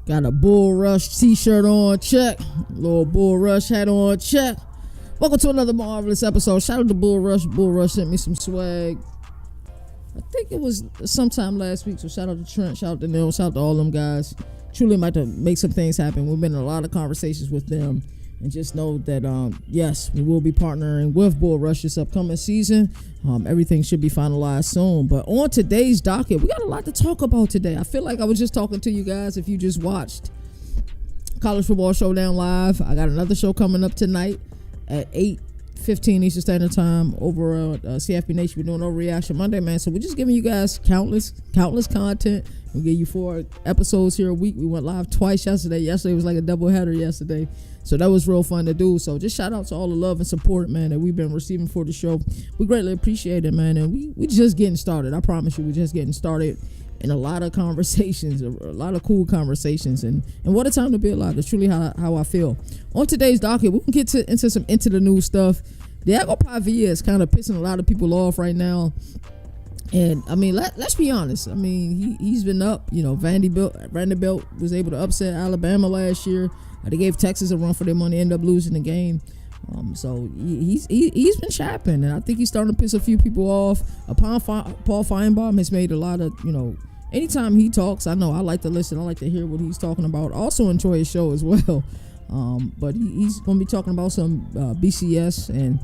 Got a Bull Rush t-shirt on, check. Little Bull Rush hat on, check. Welcome to another marvelous episode. Shout out to Bull Rush. Bull Rush sent me some swag. I think it was sometime last week, so shout out to Trent, shout out to Neil, shout out to all them guys. Truly might have make some things happen. We've been in a lot of conversations with them, and just know that yes, we will be partnering with Bull Rush this upcoming season. Everything should be finalized soon. But on today's docket, we got a lot to talk about today. I feel like I was just talking to you guys if you just watched College Football Showdown Live. I got another show coming up tonight at 8:15 Eastern Standard Time over at CFB Nation. We're doing Overreaction Monday, man. So we're just giving you guys countless content. We give you 4 episodes here a week. We went live twice yesterday. Yesterday was like a double header yesterday. So that was real fun to do. So just shout out to all the love and support, man, that we've been receiving for the show. We greatly appreciate it, man. And we just getting started. I promise you, we're just getting started. And a lot of conversations, a lot of cool conversations, and what a time to be alive. That's truly how I feel. On today's docket, we can get into some into the news stuff. Diego Pavia is kind of pissing a lot of people off right now. And I mean, let's be honest. I mean, he's been up. You know, Vanderbilt was able to upset Alabama last year. They gave Texas a run for their money, ended up losing the game. So he's been chapping, and I think he's starting to piss a few people off. Paul Finebaum has made a lot of, you know, anytime he talks, I know I like to listen. I like to hear what he's talking about. Also enjoy his show as well. But he's going to be talking about some BCS and,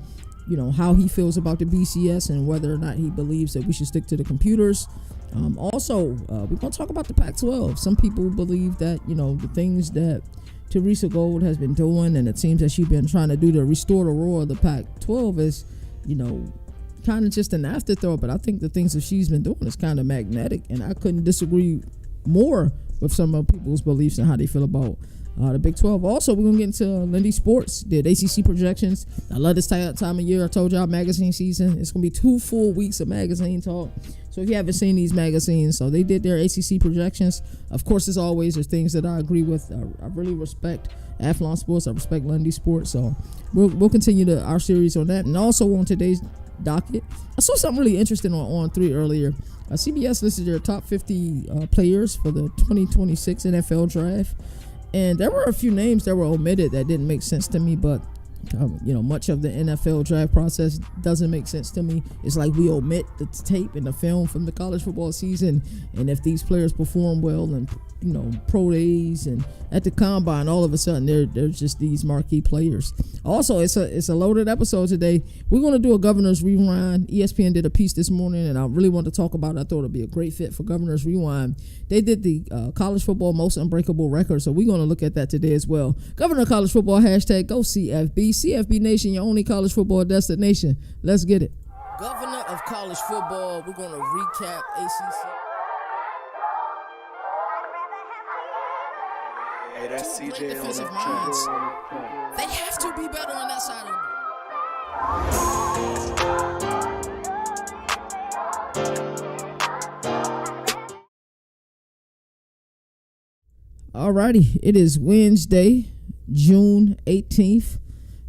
you know, how he feels about the BCS and whether or not he believes that we should stick to the computers. Also, we're going to talk about the Pac-12. Some people believe that, you know, the things that Teresa Gold has been doing and it seems that she's been trying to do to restore the roar of the Pac-12 is, you know, kind of just an afterthought. But I think the things that she's been doing is kind of magnetic, and I couldn't disagree more with some of people's beliefs and how they feel about the Big 12. Also, we're gonna get into Lindy Sports, did ACC projections. I love this time of year. I told y'all magazine season. It's gonna be 2 full weeks of magazine talk. So if you haven't seen these magazines, so they did their ACC projections. Of course, as always, there's things that I agree with. I really respect Athlon Sports. I respect Lindy Sports. So we'll continue our series on that. And also on today's docket, I saw something really interesting on 3 earlier. CBS listed their top 50 players for the 2026 NFL draft. And there were a few names that were omitted that didn't make sense to me, but you know, much of the NFL draft process doesn't make sense to me. It's like we omit the tape and the film from the college football season, and if these players perform well and, you know, pro days and at the combine, all of a sudden they're just these marquee players. Also, it's a loaded episode today. We're going to do a Governor's Rewind. ESPN did a piece this morning, and I really want to talk about it. I thought it'd be a great fit for Governor's Rewind. They did the college football most unbreakable records, so we're going to look at that today as well. Governor of College Football, hashtag go CFB. CFB Nation, your only college football destination. Let's get it. Governor of College Football, we're going to recap ACC. Hey, that's CJ defensive on minds. They have to be better on that side of it. Alrighty, it is Wednesday, June 18th,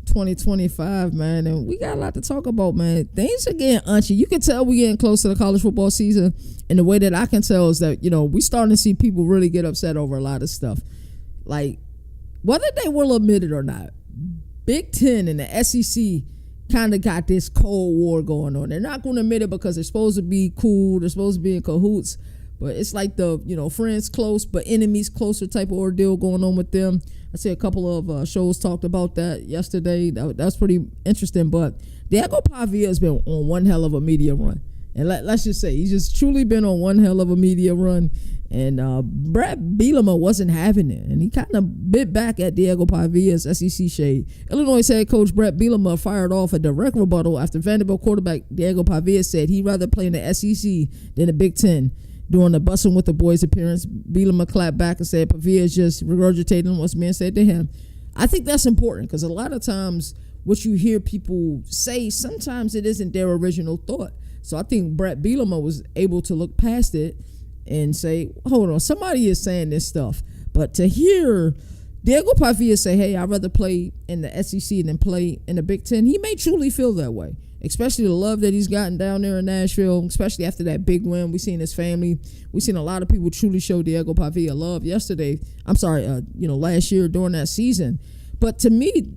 2025, man, and we got a lot to talk about, man. Things are getting unchy. You can tell we're getting close to the college football season, and the way that I can tell is that, you know, we starting to see people really get upset over a lot of stuff. Like, whether they will admit it or not, Big Ten and the SEC kind of got this Cold War going on. They're not going to admit it because they're supposed to be cool. They're supposed to be in cahoots. But it's like the, you know, friends close but enemies closer type of ordeal going on with them. I see a couple of shows talked about that yesterday. That's pretty interesting. But Diego Pavia has been on one hell of a media run. And let's just say he's just truly been on one hell of a media run. And Bret Bielema wasn't having it. And he kind of bit back at Diego Pavia's SEC shade. Illinois head coach Bret Bielema fired off a direct rebuttal after Vanderbilt quarterback Diego Pavia said he'd rather play in the SEC than the Big Ten. During the Bussin' with the Boys appearance, Bielema clapped back and said Pavia is just regurgitating what's being said to him. I think that's important because a lot of times what you hear people say, sometimes it isn't their original thought. So I think Bret Bielema was able to look past it and say, hold on, somebody is saying this stuff. But to hear Diego Pavia say, hey, I'd rather play in the SEC than play in the Big Ten, he may truly feel that way. especially the love that he's gotten down there in Nashville, especially after that big win. We seen his family. We seen a lot of people truly show Diego Pavia love last year during that season. But to me,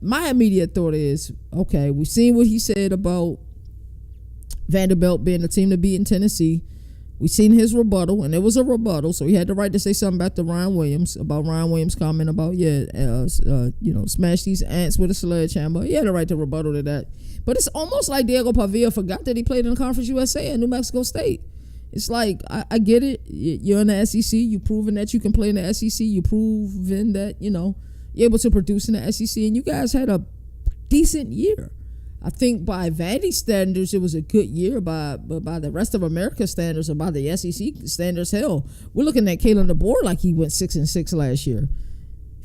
my immediate thought is, okay, we've seen what he said about Vanderbilt being the team to beat in Tennessee. We seen his rebuttal, and it was a rebuttal, so he had the right to say something back to Ryan Williams about Ryan Williams' comment about smash these ants with a sledgehammer. He had the right to rebuttal to that. But it's almost like Diego Pavia forgot that he played in the Conference USA at New Mexico State. It's like, I get it. You're in the SEC. You've proven that you can play in the SEC. You've proven that, you're able to produce in the SEC. And you guys had a decent year. I think by Vandy standards, it was a good year. But by the rest of America standards, or by the SEC standards, hell, we're looking at Kalen DeBoer like he went 6-6 last year.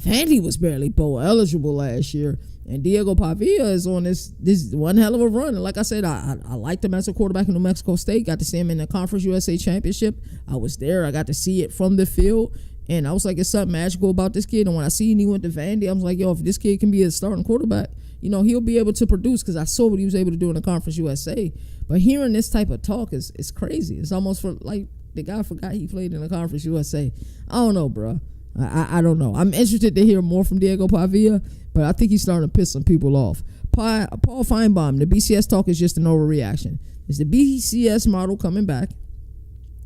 Vandy was barely bowl eligible last year. And Diego Pavia is on this one hell of a run. And like I said, I liked him as a quarterback in New Mexico State. Got to see him in the Conference USA Championship. I was there. I got to see it from the field. And I was like, it's something magical about this kid. And when I seen he went to Vandy, I was like, yo, if this kid can be a starting quarterback, he'll be able to produce, because I saw what he was able to do in the Conference USA. But hearing this type of talk is crazy. It's almost like the guy forgot he played in the Conference USA. I don't know, bro. I don't know. I'm interested to hear more from Diego Pavia, but I think he's starting to piss some people off. Paul Finebaum, the BCS talk is just an overreaction. Is the BCS model coming back?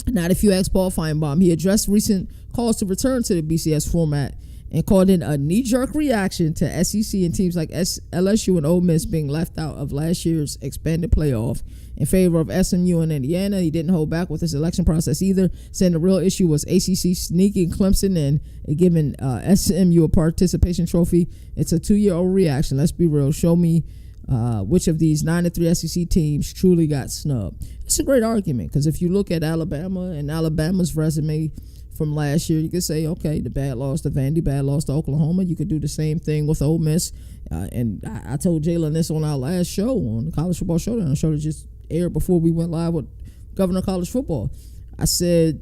Not if you ask Paul Finebaum. He addressed recent calls to return to the BCS format and called it a knee-jerk reaction to SEC and teams like LSU and Ole Miss being left out of last year's expanded playoff in favor of SMU and Indiana. He didn't hold back with his election process either, saying the real issue was ACC sneaking Clemson in and giving SMU a participation trophy. It's a 2-year overreaction. Let's be real. Show me which of these 9-3 SEC teams truly got snubbed. It's a great argument, because if you look at Alabama and Alabama's resume from last year, you could say, okay, the bad loss to Vandy, bad loss to Oklahoma. You could do the same thing with Ole Miss. And I told Jalon this on our last show, on the College Football Showdown, a show that just aired before we went live with Governor of College Football. I said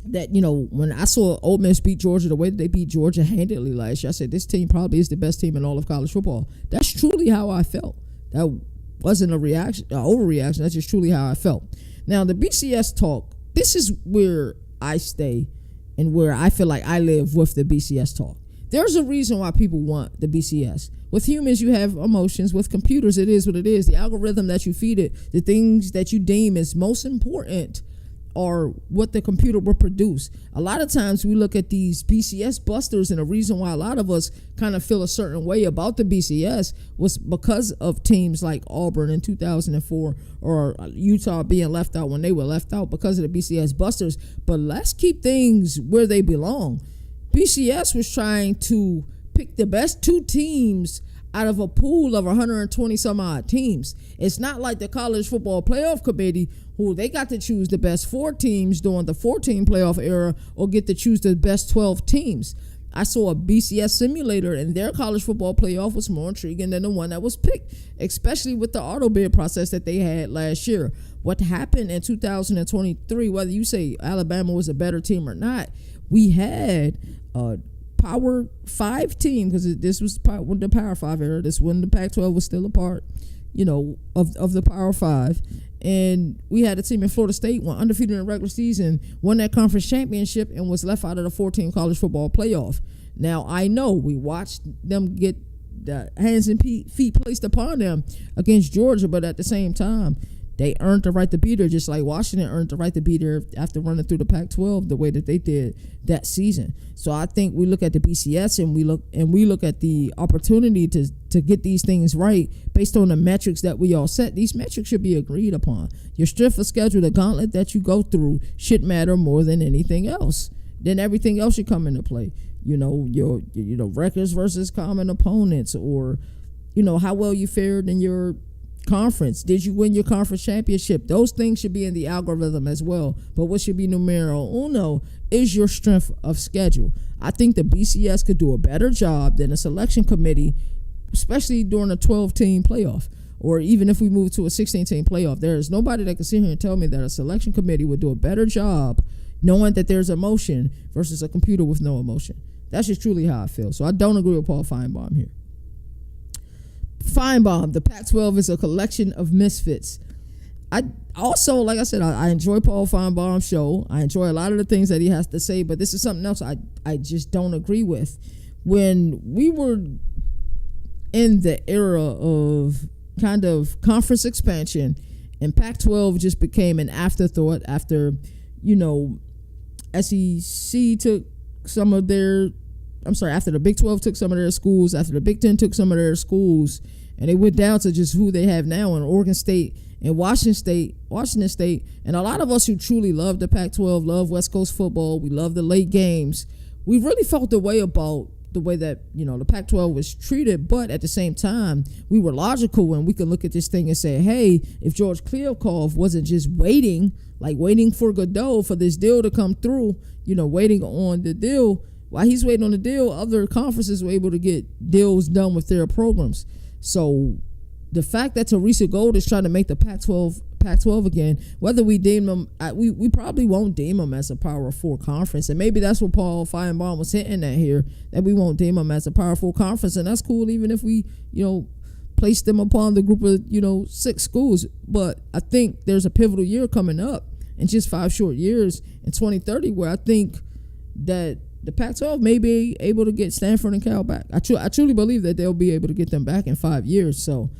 that, when I saw Ole Miss beat Georgia the way that they beat Georgia handedly last year, I said, this team probably is the best team in all of college football. That's truly how I felt. That wasn't a reaction, overreaction. That's just truly how I felt. Now, the BCS talk, this is where I stay and where I feel like I live with the BCS talk. There's a reason why people want the BCS. With humans, you have emotions. With computers, it is what it is. The algorithm that you feed it, the things that you deem is most important, are what the computer will produce. A lot of times we look at these BCS busters, and the reason why a lot of us kind of feel a certain way about the BCS was because of teams like Auburn in 2004 or Utah being left out when they were left out because of the BCS busters. But let's keep things where they belong. BCS was trying to pick the best 2 teams out of a pool of 120 some odd teams. It's not like the College Football Playoff Committee, who they got to choose the best 4 teams during the 14 playoff era, or get to choose the best 12 teams. I saw a BCS simulator, and their college football playoff was more intriguing than the one that was picked, especially with the auto bid process that they had last year. What happened in 2023, whether you say Alabama was a better team or not, we had Power 5 team, because this was the Power 5 era. This when the Pac-12 was still a part, of the Power 5. And we had a team in Florida State, went undefeated in the regular season, won that conference championship, and was left out of the 14 college football playoff. Now, I know we watched them get the hands and feet placed upon them against Georgia, but at the same time, they earned the right to beat her, just like Washington earned the right to beat her after running through the Pac-12 the way that they did that season. So I think we look at the BCS and we look at the opportunity to get these things right based on the metrics that we all set. These metrics should be agreed upon. Your strength of schedule, the gauntlet that you go through, should matter more than anything else. Then everything else should come into play. Your records versus common opponents, or how well you fared in your conference. Did you win your conference championship? Those things should be in the algorithm as well. But what should be numero uno is your strength of schedule. I think the BCS could do a better job than a selection committee, especially during a 12-team playoff, or even if we move to a 16-team playoff. There is nobody that can sit here and tell me that a selection committee would do a better job knowing that there's emotion versus a computer with no emotion. That's just truly how I feel. So I don't agree with Paul Finebaum here. Finebaum, the Pac-12 is a collection of misfits. I also, like I said, I enjoy Paul Finebaum's show. I enjoy a lot of the things that he has to say, but this is something else I just don't agree with. When we were in the era of kind of conference expansion and Pac-12 just became an afterthought after, SEC took some of their, after the Big 12 took some of their schools, after the Big 10 took some of their schools, and they went down to just who they have now in Oregon State and Washington State. And a lot of us who truly love the Pac-12, love West Coast football, we love the late games, we really felt the way about the way that, the Pac-12 was treated. But at the same time, we were logical and we could look at this thing and say, hey, if George Kliavkoff wasn't just waiting for Godot for this deal to come through, waiting on the deal, while he's waiting on the deal, other conferences were able to get deals done with their programs. So the fact that Teresa Gold is trying to make the Pac-12 again, whether we deem them, we probably won't deem them as a Power 4 conference. And maybe that's what Paul Finebaum was hitting at here, that we won't deem them as a Power 4 conference. And that's cool even if we, place them upon the group of, 6 schools. But I think there's a pivotal year coming up in just 5 short years in 2030 where I think that the Pac-12 may be able to get Stanford and Cal back. I truly believe that they'll be able to get them back in 5 years. So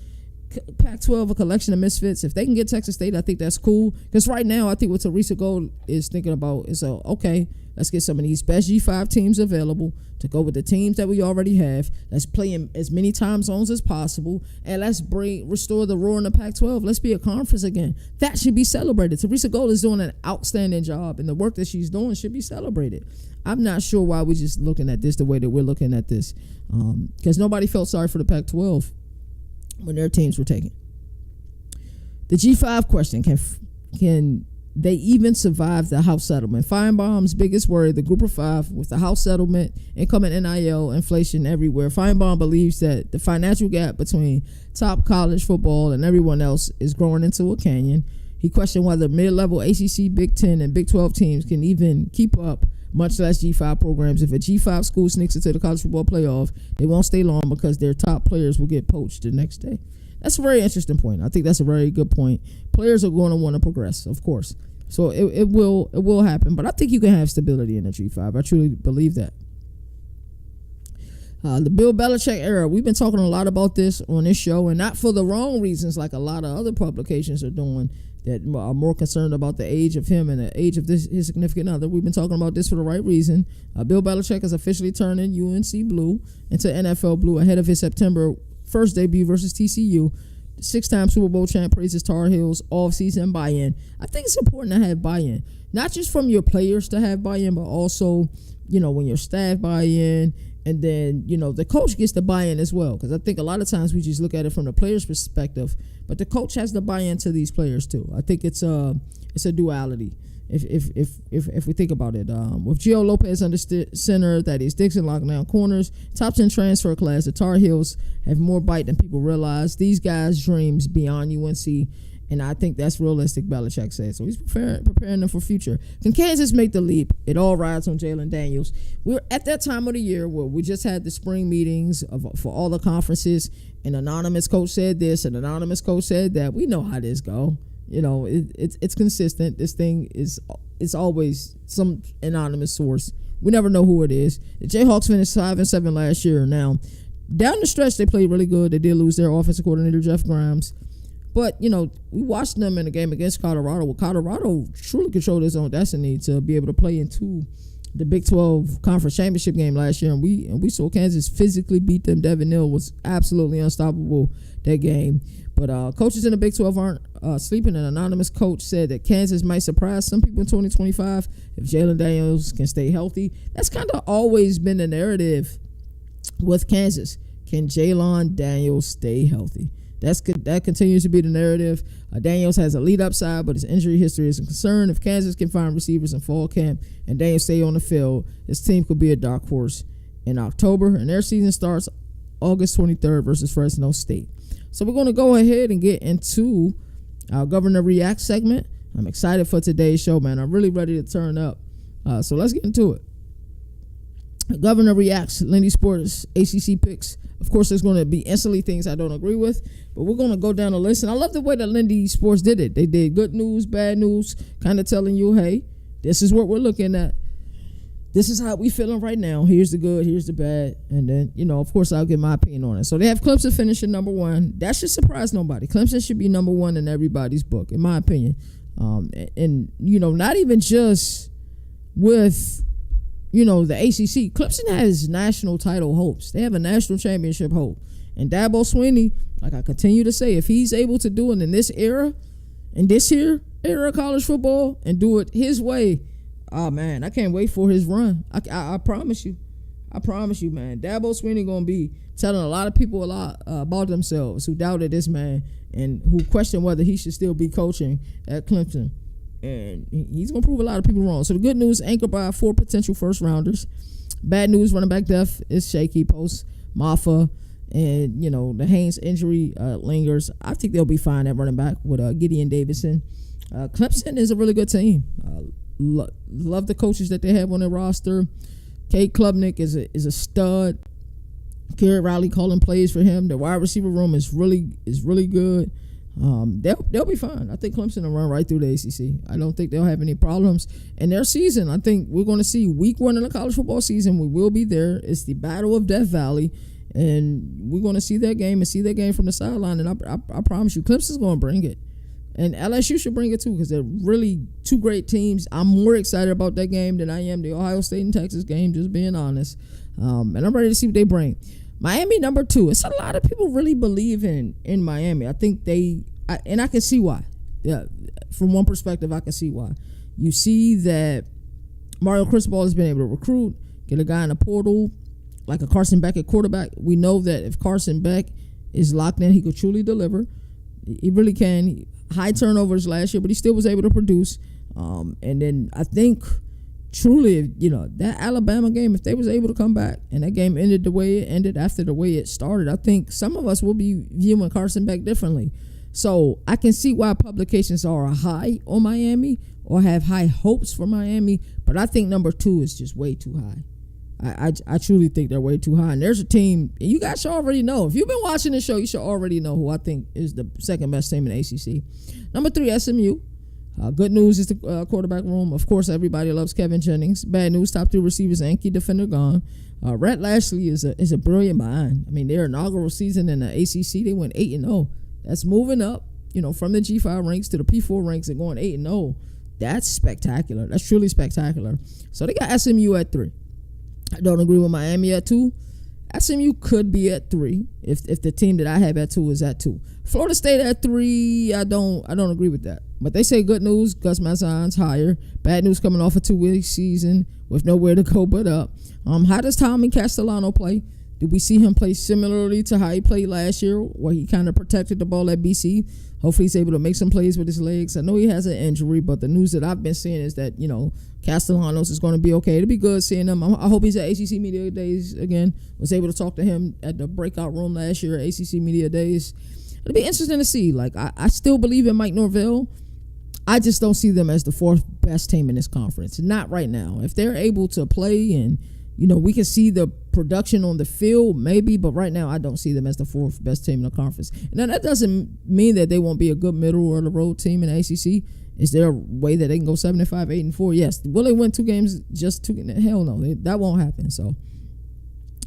Pac-12, a collection of misfits. If they can get Texas State, I think that's cool. Because right now, I think what Teresa Gold is thinking about is, okay, let's get some of these best G5 teams available to go with the teams that we already have. Let's play in as many time zones as possible. And let's restore the roar in the Pac-12. Let's be a conference again. That should be celebrated. Teresa Gold is doing an outstanding job, and the work that she's doing should be celebrated. I'm not sure why we're just looking at this the way that we're looking at this. Because nobody felt sorry for the Pac-12 when their teams were taken. The G5 question, can they even survive the house settlement? Finebaum's biggest worry, the group of 5 with the house settlement, incoming NIL, inflation everywhere. Finebaum believes that the financial gap between top college football and everyone else is growing into a canyon. He questioned whether mid-level ACC, Big 10, and Big 12 teams can even keep up, much less G5 programs. If a G5 school sneaks into the college football playoff, they won't stay long because their top players will get poached the next day. That's a very interesting point. I think that's a very good point. Players are going to want to progress, of course. So it will happen. But I think you can have stability in the G5. I truly believe that. The Bill Belichick era, we've been talking a lot about this on this show, and not for the wrong reasons like a lot of other publications are doing that are more concerned about the age of him and the age of his significant other. We've been talking about this for the right reason. Bill Belichick is officially turning UNC Blue into NFL Blue ahead of his September 1st debut versus TCU. The 6-time Super Bowl champ praises Tar Heels off-season buy-in. I think it's important to have buy-in, not just from your players to have buy-in, but also, when your staff buy-in, and then, the coach gets the buy-in as well. Because I think a lot of times we just look at it from the player's perspective, but the coach has to buy into these players too. I think it's a duality. If we think about it, with Gio Lopez under center, Thaddeus Dixon locking down corners, top 10 transfer class, the Tar Heels have more bite than people realize. These guys' dreams beyond UNC. And I think that's realistic, Belichick said. So he's preparing them for future. Can Kansas make the leap? It all rides on Jalon Daniels. We're at that time of the year where we just had the spring meetings for all the conferences. An anonymous coach said this, an anonymous coach said that. We know how this go. It's consistent. This thing it's always some anonymous source. We never know who it is. The Jayhawks finished 5-7 last year. Now, down the stretch, they played really good. They did lose their offensive coordinator, Jeff Grimes. But, we watched them in a game against Colorado. Well, Colorado truly controlled his own destiny to be able to play into the Big 12 Conference Championship game last year. And we saw Kansas physically beat them. Devin Neal was absolutely unstoppable that game. But coaches in the Big 12 aren't sleeping. An anonymous coach said that Kansas might surprise some people in 2025 if Jalon Daniels can stay healthy. That's kind of always been the narrative with Kansas. Can Jalon Daniels stay healthy? That continues to be the narrative. Daniels has a lead upside, but his injury history is a concern. If Kansas can find receivers in fall camp and Daniels stay on the field, this team could be a dark horse in October. And their season starts August 23rd versus Fresno State. So we're going to go ahead and get into our Governor React segment. I'm excited for today's show, man. I'm really ready to turn up. So let's get into it. Governor Reacts, Lindy Sports, ACC picks Of course, there's going to be instantly things I don't agree with, but we're going to go down the list. And I love the way that Lindy Sports did it. They did good news, bad news, kind of telling you, hey, this is what we're looking at. This is how we feeling right now. Here's the good, here's the bad. And then, of course, I'll give my opinion on it. So they have Clemson finishing number 1. That should surprise nobody. Clemson should be number 1 in everybody's book, in my opinion. And not even just with, the ACC. Clemson has national title hopes. They have a national championship hope. And Dabo Swinney, like I continue to say, if he's able to do it in this era, of college football, and do it his way, oh, man, I can't wait for his run. I promise you. I promise you, man. Dabo Swinney going to be telling a lot of people a lot about themselves who doubted this man and who question whether he should still be coaching at Clemson. And he's going to prove a lot of people wrong. So the good news, anchored by 4 potential first-rounders. Bad news, running back depth is shaky post Maffa. And, the Haynes injury lingers. I think they'll be fine at running back with Gideon Davidson. Clemson is a really good team. Love the coaches that they have on their roster. Kate Klubnik is a stud. Garrett Riley calling plays for him. The wide receiver room is really good. They'll be fine. I think Clemson will run right through the ACC. I don't think they'll have any problems. And their season, I think we're going to see week 1 in the college football season. We will be there. It's the Battle of Death Valley. And we're going to see that game and see that game from the sideline. And I promise you, Clemson's going to bring it. And LSU should bring it too because they're really 2 great teams. I'm more excited about that game than I am the Ohio State and Texas game, just being honest. And I'm ready to see what they bring. Miami number 2. It's a lot of people really believe in Miami. I think and I can see why. Yeah, from one perspective, I can see why. You see that Mario Cristobal has been able to recruit, get a guy in the portal, like a Carson Beck at quarterback. We know that if Carson Beck is locked in, he could truly deliver. He really can. High turnovers last year, but he still was able to produce. And then I think truly, that Alabama game, if they was able to come back and that game ended the way it ended after the way it started, I think some of us will be viewing Carson Beck differently. So I can see why publications are high on Miami or have high hopes for Miami, but I think number 2 is just way too high. I truly think they're way too high. And there's a team, and you guys should already know. If you've been watching the show, you should already know who I think is the second best team in the ACC. Number 3, SMU. Good news is the quarterback room. Of course, everybody loves Kevin Jennings. Bad news, top 2 receivers and key defender gone. Rhett Lashley is a brilliant mind. I mean, their inaugural season in the ACC, they went 8-0. That's moving up, from the G5 ranks to the P4 ranks and going 8-0. That's spectacular. That's truly spectacular. So they got SMU at 3. I don't agree with Miami at 2. SMU could be at 3 if the team that I have at 2 is at 2. Florida State at 3, I don't agree with that. But they say good news, Gus Malzahn's higher. Bad news coming off a 2-week season with nowhere to go but up. How does Tommy Castellano play? Did we see him play similarly to how he played last year, where he kind of protected the ball at BC? Hopefully he's able to make some plays with his legs. I know he has an injury, but the news that I've been seeing is that, Castellanos is going to be okay. It'll be good seeing him. I hope he's at ACC Media Days again. Was able to talk to him at the breakout room last year at ACC Media Days. It'll be interesting to see. Like, I still believe in Mike Norvell. I just don't see them as the 4th best team in this conference. Not right now. If they're able to play and, we can see the production on the field, maybe, but right now I don't see them as the 4th best team in the conference. Now, that doesn't mean that they won't be a good middle of the road team in the ACC. Is there a way that they can go 7-5, 8-4? Yes. Will they win 2 games just 2? Hell no. That won't happen. So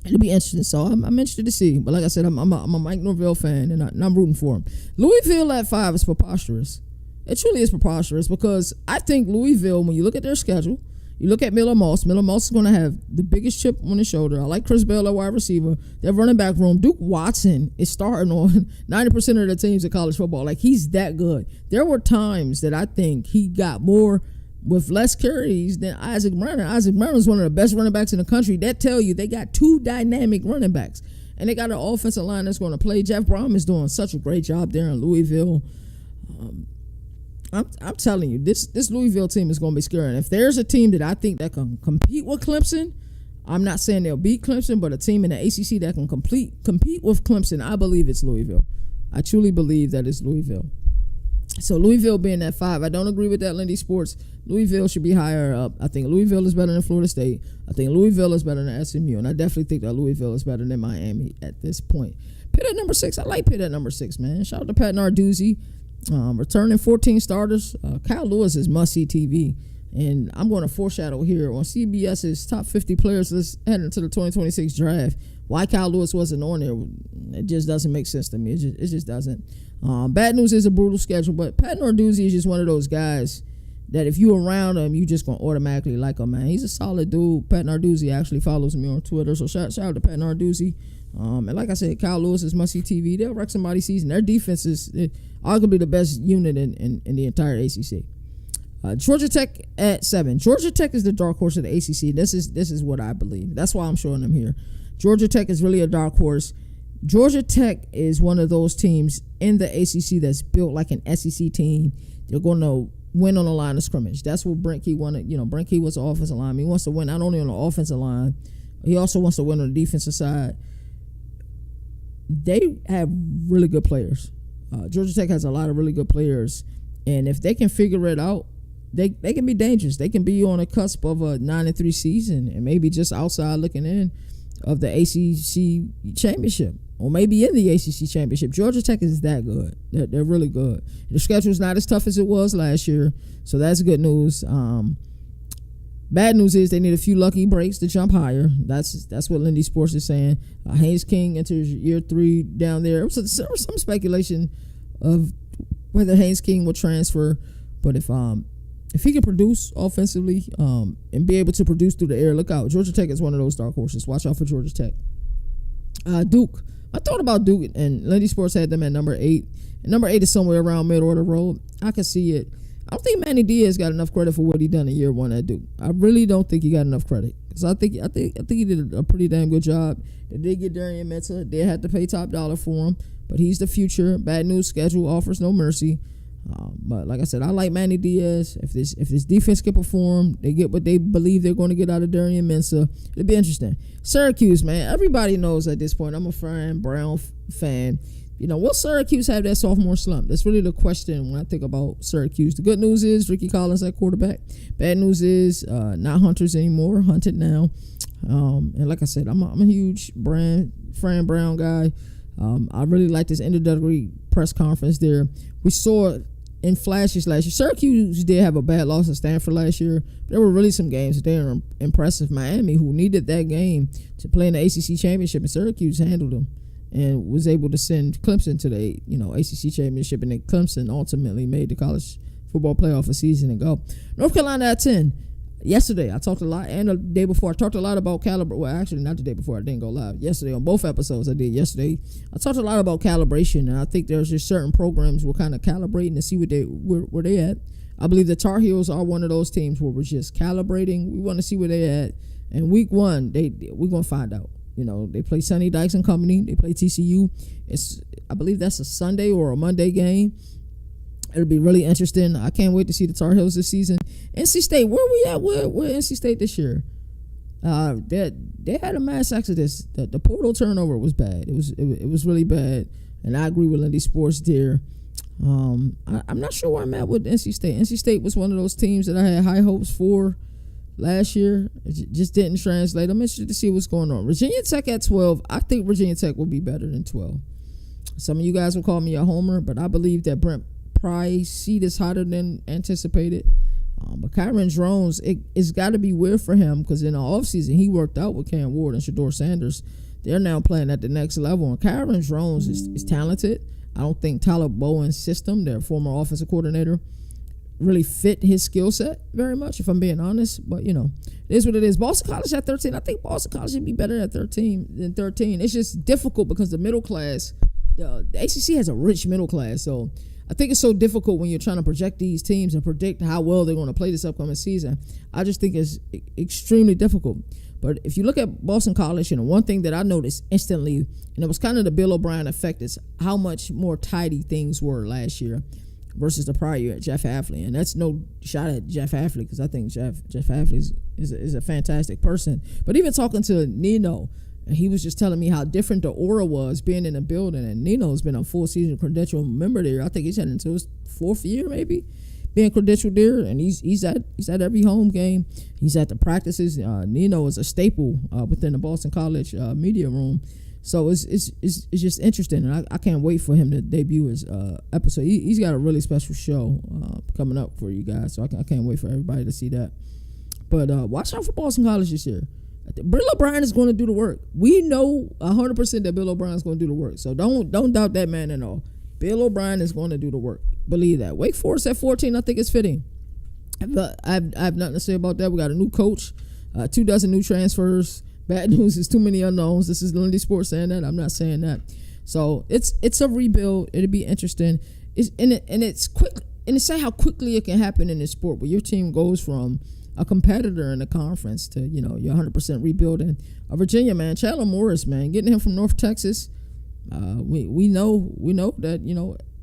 it'll be interesting. So I'm interested to see. But like I said, I'm a Mike Norvell fan, and I'm rooting for him. Louisville at 5 is preposterous. It truly is preposterous because I think Louisville, when you look at their schedule, you look at Miller Moss is going to have the biggest chip on his shoulder. I like Chris Bell at wide receiver. Their running back room, Duke Watson is starting on 90% of the teams in college football. Like, he's that good. There were times that I think he got more with less carries than Isaac Brenner. Isaac Brenner is one of the best running backs in the country. That tell you they got 2 dynamic running backs. And they got an offensive line that's going to play. Jeff Brom is doing such a great job there in Louisville. I'm telling you, this Louisville team is going to be scary. And if there's a team that I think that can compete with Clemson, I'm not saying they'll beat Clemson, but a team in the ACC that can compete with Clemson, I believe it's Louisville. I truly believe that it's Louisville. So Louisville being at 5, I don't agree with that, Lindy Sports. Louisville should be higher up. I think Louisville is better than Florida State. I think Louisville is better than SMU, and I definitely think that Louisville is better than Miami at this point. Pitt at number 6. I like Pitt at number 6, man. Shout out to Pat Narduzzi, returning 14 starters. Kyle Lewis is must-see TV, and I'm going to foreshadow here on CBS's top 50 players list heading into the 2026 draft. Why Kyle Lewis wasn't on there, it just doesn't make sense to me. It just doesn't. Bad news is a brutal schedule, but Pat Narduzzi is just one of those guys that if you're around him, you just going to automatically like him, man. He's a solid dude. Pat Narduzzi actually follows me on Twitter, so shout out to Pat Narduzzi. And like I said, Kyle Lewis is must-see TV. They'll wreck somebody's season. Their defense is arguably the best unit in the entire ACC. Georgia Tech at 7. Georgia Tech is the dark horse of the ACC. This is what I believe. That's why I'm showing them here. Georgia Tech is really a dark horse. Georgia Tech is one of those teams in the ACC that's built like an SEC team. They're going to win on the line of scrimmage. That's what Brent Key wanted. Brent Key was the offensive line. He wants to win not only on the offensive line, he also wants to win on the defensive side. They have really good players. Georgia Tech has a lot of really good players, and if they can figure it out, they can be dangerous. They can be on the cusp of a 9-3 season and maybe just outside looking in of the ACC championship, or maybe in the ACC championship. Georgia Tech is that good. They're really good. The schedule is not as tough as it was last year, so that's good news. Bad news is they need a few lucky breaks to jump higher. That's what Lindy Sports is saying. Haynes King enters year 3 down there. There was some speculation of whether Haynes King will transfer, but if he can produce offensively and be able to produce through the air, look out. Georgia Tech is one of those dark horses. Watch out for Georgia Tech. Duke. I thought about Duke, and Lindy Sports had them at number 8. And number 8 is somewhere around middle of the road. I can see it. I don't think Manny Diaz got enough credit for what he done in year 1 at Duke. I really don't think he got enough credit. Because I think he did a pretty damn good job. They did get Darian Mensah. They had to pay top dollar for him. But he's the future. Bad news schedule offers no mercy. But like I said, I like Manny Diaz. If this defense can perform, they get what they believe they're going to get out of Darian Mensah. It'll be interesting. Syracuse, man. Everybody knows at this point. I'm a Fran Brown fan. Will Syracuse have that sophomore slump? That's really the question when I think about Syracuse. The good news is Ricky Collins at quarterback. Bad news is not Hunters anymore. Hunted now. And like I said, I'm a huge Fran Brown guy. I really like this introductory press conference there. We saw in flashes last year. Syracuse did have a bad loss at Stanford last year. But there were really some games that they were impressive. Miami, who needed that game to play in the ACC championship, and Syracuse handled them and was able to send Clemson to the ACC championship, and then Clemson ultimately made the college football playoff a season ago. North Carolina at 10. Yesterday, I talked a lot, and the day before, I talked a lot about caliber. Well, actually, not the day before. I didn't go live. Yesterday, on both episodes I did yesterday, I talked a lot about calibration, and I think there's just certain programs we're kind of calibrating to see where they at. I believe the Tar Heels are one of those teams where we're just calibrating. We want to see where they at. And week 1, we're going to find out. They play Sonny Dykes and company. They play TCU. I believe that's a Sunday or a Monday game. It'll be really interesting. I can't wait to see the Tar Heels this season. NC State, where we at? Where NC State this year? They had a mass exodus. The portal turnover was bad. It was really bad, and I agree with Lindy Sports there. I'm not sure where I'm at with NC State. NC State was one of those teams that I had high hopes for last year. It just didn't translate. I'm interested to see what's going on. Virginia Tech at 12. I think Virginia Tech will be better than 12. Some of you guys will call me a homer, but I believe that Brent Pry's seat is hotter than anticipated. But Kyron Drones, it's got to be weird for him because in the offseason, he worked out with Cam Ward and Shador Sanders. They're now playing at the next level. And Kyron Drones is talented. I don't think Tyler Bowen's system, their former offensive coordinator, really fit his skill set very much, if I'm being honest. But, it is what it is. Boston College at 13. I think Boston College should be better at 13 than 13. It's just difficult because the middle class, the ACC has a rich middle class. So I think it's so difficult when you're trying to project these teams and predict how well they're going to play this upcoming season. I just think it's extremely difficult. But if you look at Boston College, one thing that I noticed instantly, and it was kind of the Bill O'Brien effect, is how much more tidy things were last year versus the prior year at Jeff Hafley. And that's no shot at Jeff Hafley because I think Jeff Hafley is a fantastic person. But even talking to Nino And he was just telling me how different the aura was being in the building. And Nino's been a full season credential member there. I think he's heading into his 4th year, maybe, being credentialed there. And he's at every home game. He's at the practices. Nino is a staple within the Boston College media room. So it's just interesting, and I can't wait for him to debut his episode. He's got a really special show coming up for you guys, so I can't wait for everybody to see that. But watch out for Boston College this year. Bill O'Brien is going to do the work. We know 100% that Bill O'Brien is going to do the work, so don't doubt that man at all. Bill O'Brien is going to do the work. Believe that. Wake Forest at 14, I think it's fitting. I have nothing to say about that. We got a new coach, 24 new transfers. Bad news is too many unknowns. This is Lindy Sports saying that. I'm not saying that. So it's a rebuild. It'll be interesting. It's quick, and it's sad how quickly it can happen in this sport where your team goes from a competitor in the conference to you're 100% rebuilding. Virginia, man, Jalon Morris, man, getting him from North Texas. We know that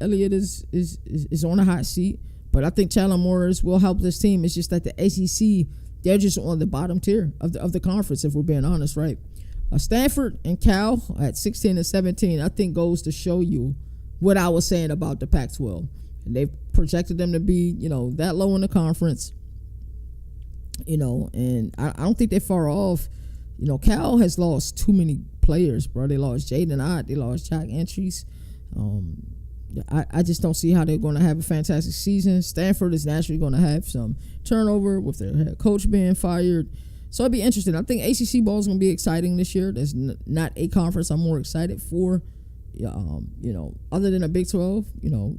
Elliott is on a hot seat, but I think Jalon Morris will help this team. It's just that the ACC, they're just on the bottom tier of the conference, if we're being honest, right? Stanford and Cal at 16 and 17, I think goes to show you what I was saying about the Pac-12. And they've projected them to be, that low in the conference, and I don't think they're far off. Cal has lost too many players, bro. They lost Jaden Ott, they lost Jack Entries. I just don't see how they're going to have a fantastic season. Stanford is naturally going to have some turnover with their head coach being fired. So it'll be interesting. I think ACC ball is going to be exciting this year. There's not a conference I'm more excited for. Other than a Big 12,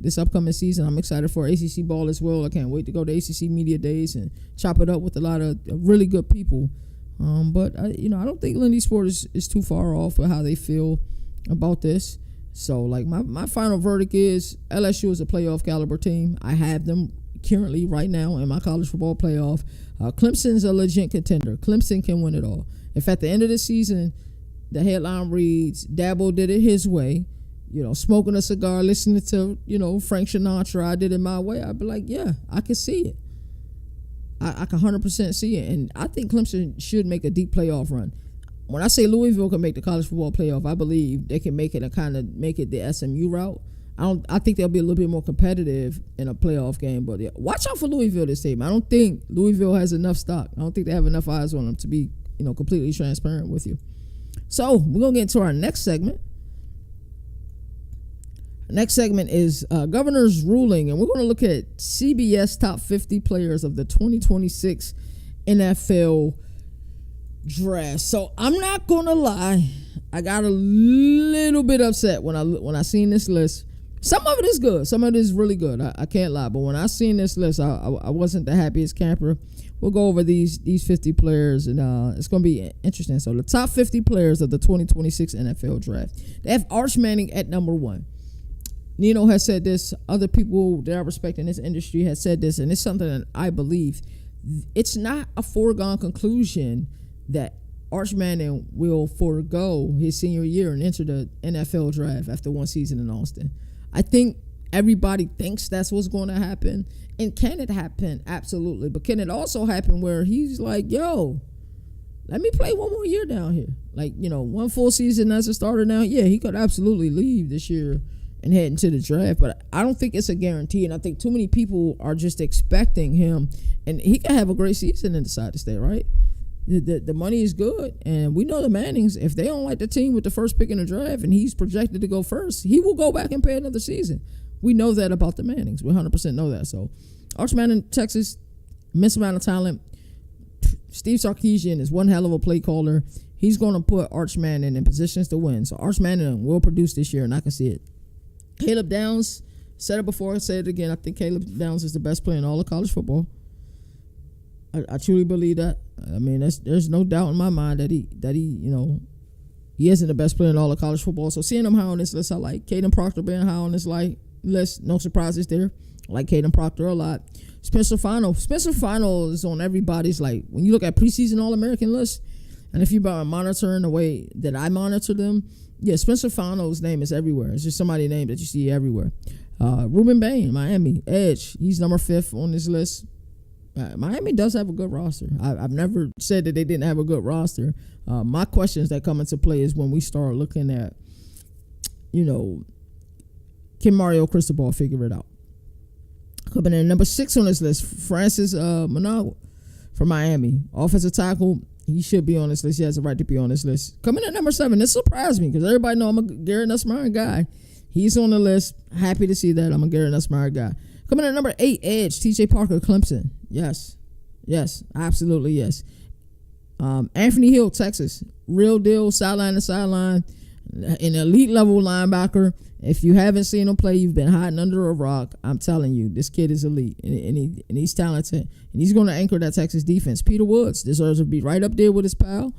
this upcoming season, I'm excited for ACC ball as well. I can't wait to go to ACC Media Days and chop it up with a lot of really good people. But I don't think Lindy Sports is too far off with how they feel about this. So, my final verdict is LSU is a playoff caliber team. I have them currently right now in my college football playoff. Clemson's a legit contender. Clemson can win it all. If at the end of the season, the headline reads, Dabo did it his way, smoking a cigar, listening to, Frank Sinatra, I did it my way, I'd be like, yeah, I can see it. I can 100% see it. And I think Clemson should make a deep playoff run. When I say Louisville can make the college football playoff, I believe they can make it and kind of make it the SMU route. I think they'll be a little bit more competitive in a playoff game. But yeah, watch out for Louisville this team. I don't think Louisville has enough stock. I don't think they have enough eyes on them to be, completely transparent with you. So we're going to get into our next segment. Next segment is Governor's ruling, and we're going to look at CBS top 50 players of the 2026 NFL draft. So I'm not going to lie, I got a little bit upset when I seen this list. Some of it is good, some of it is really good. I can't lie, but when I seen this list, I wasn't the happiest camper. We'll go over these 50 players, and it's going to be interesting. So the top 50 players of the 2026 NFL draft. They have Arch Manning at number 1. Nino has said this. Other people that I respect in this industry has said this, and it's something that I believe. It's not a foregone conclusion that Arch Manning will forego his senior year and enter the NFL draft after one season in Austin. I think everybody thinks that's what's going to happen. And can it happen? Absolutely. But can it also happen where he's like, yo, let me play one more year down here? One full season as a starter now. Yeah, he could absolutely leave this year and head into the draft. But I don't think it's a guarantee. And I think too many people are just expecting him. And he can have a great season and decide to stay, right? The money is good, and we know the Mannings, if they don't like the team with the first pick in the draft and he's projected to go first, he will go back and play another season. We know that about the Mannings. We 100% know that. So Arch Manning, Texas, immense amount of talent. Steve Sarkisian is one hell of a play caller. He's going to put Arch Manning in positions to win. So Arch Manning will produce this year, and I can see it. Caleb Downs, said it before, I say it again. I think Caleb Downs is the best player in all of college football. I truly believe that. I mean, there's no doubt in my mind that he isn't the best player in all of college football. So seeing him high on this list, I like. Caden Proctor being high on this list, no surprises there. I like Caden Proctor a lot. Spencer Final is on everybody's, when you look at preseason All-American list, and if you're monitoring the way that I monitor them, yeah, Spencer Final's name is everywhere. It's just somebody's name that you see everywhere. Ruben Bain, Miami, edge. He's number 5 on this list. Miami does have a good roster. I've never said that they didn't have a good roster. My questions that come into play is when we start looking at, can Mario Cristobal figure it out? Coming in number 6 on this list, Francis Managua from Miami. Offensive tackle, he should be on this list. He has a right to be on this list. Coming in at number 7, this surprised me because everybody know I'm a Garrett Nussmeier guy. He's on the list. Happy to see that. I'm a Garrett Nussmeier guy. Coming in at number 8, edge, TJ Parker, Clemson. Yes, absolutely yes. Anthony Hill, Texas. Real deal, sideline to sideline. An elite level linebacker. If you haven't seen him play, you've been hiding under a rock. I'm telling you, this kid is elite, and he's talented, and he's going to anchor that Texas defense. Peter Woods deserves to be right up there with his pal,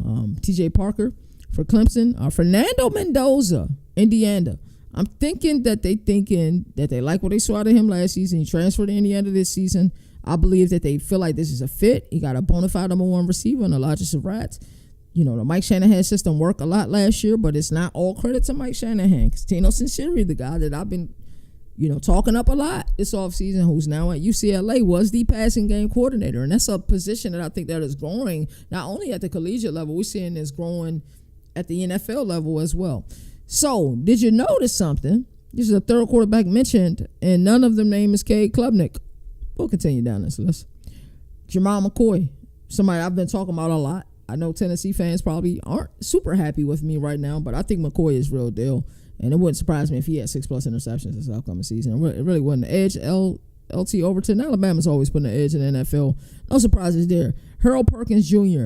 TJ Parker for Clemson. Fernando Mendoza, Indiana. I'm thinking that they like what they saw out of him last season. He transferred to Indiana this season. I believe that they feel like this is a fit. He got a bona fide number 1 receiver in Elijah Surratt. The Mike Shanahan system worked a lot last year, but it's not all credit to Mike Shanahan. Because Tino Sinceri, the guy that I've been, talking up a lot this offseason, who's now at UCLA, was the passing game coordinator. And that's a position that I think that is growing, not only at the collegiate level, we're seeing this growing at the NFL level as well. So, did you notice something? This is a third quarterback mentioned, and none of them name is Cade Klubnik. We'll continue down this list. Jamal McCoy, somebody I've been talking about a lot. I know Tennessee fans probably aren't super happy with me right now, but I think McCoy is real deal. And it wouldn't surprise me if he had 6+ interceptions this upcoming season. It really wasn't. The edge, LT Overton. Alabama's always putting the edge in the NFL. No surprises there. Harold Perkins Jr.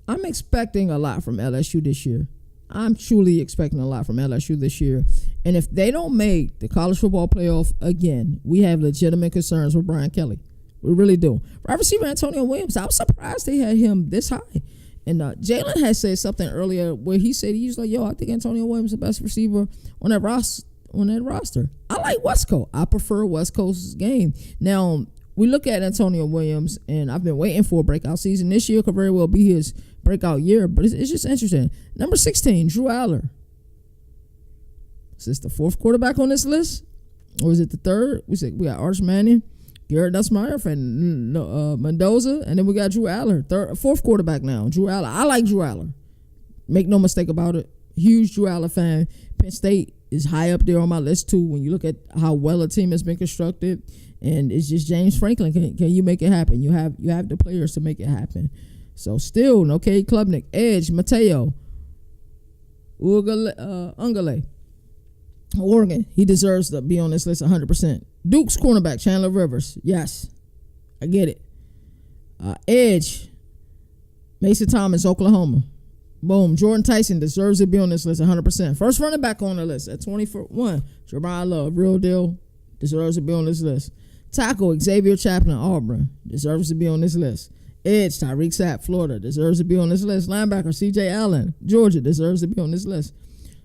I'm expecting a lot from LSU this year. I'm truly expecting a lot from LSU this year. And if they don't make the college football playoff again, we have legitimate concerns with Brian Kelly. We really do. Wide receiver Antonio Williams, I was surprised they had him this high. And Jalon had said something earlier where he said, he was like, I think Antonio Williams is the best receiver on that roster. I like West Coast. I prefer West Coast's game. Now, we look at Antonio Williams, and I've been waiting for a breakout season. This year could very well be his breakout year, but it's just interesting. Number 16, Drew Aller. Is this the 4th quarterback on this list? Or is it the 3rd? We got Arch Manning, Garrett Nussmeier, and Mendoza, and then we got Drew Aller, 4th quarterback now. Drew Aller. I like Drew Aller. Make no mistake about it. Huge Drew Aller fan. Penn State is high up there on my list too. When you look at how well a team has been constructed, and it's just James Franklin. Can you make it happen? You have the players to make it happen. So still, no Cade Klubnik, edge Mateo, Ungale. Oregon, he deserves to be on this list 100%. Duke's cornerback, Chandler Rivers. Yes, I get it. Edge, Mason Thomas, Oklahoma. Boom. Jordan Tyson deserves to be on this list 100%. First running back on the list at 21. Jeremiah Love, real deal, deserves to be on this list. Tackle, Xavier Chaplin, Auburn, deserves to be on this list. Edge, Tyreek Sapp, Florida, deserves to be on this list. Linebacker, C.J. Allen, Georgia, deserves to be on this list.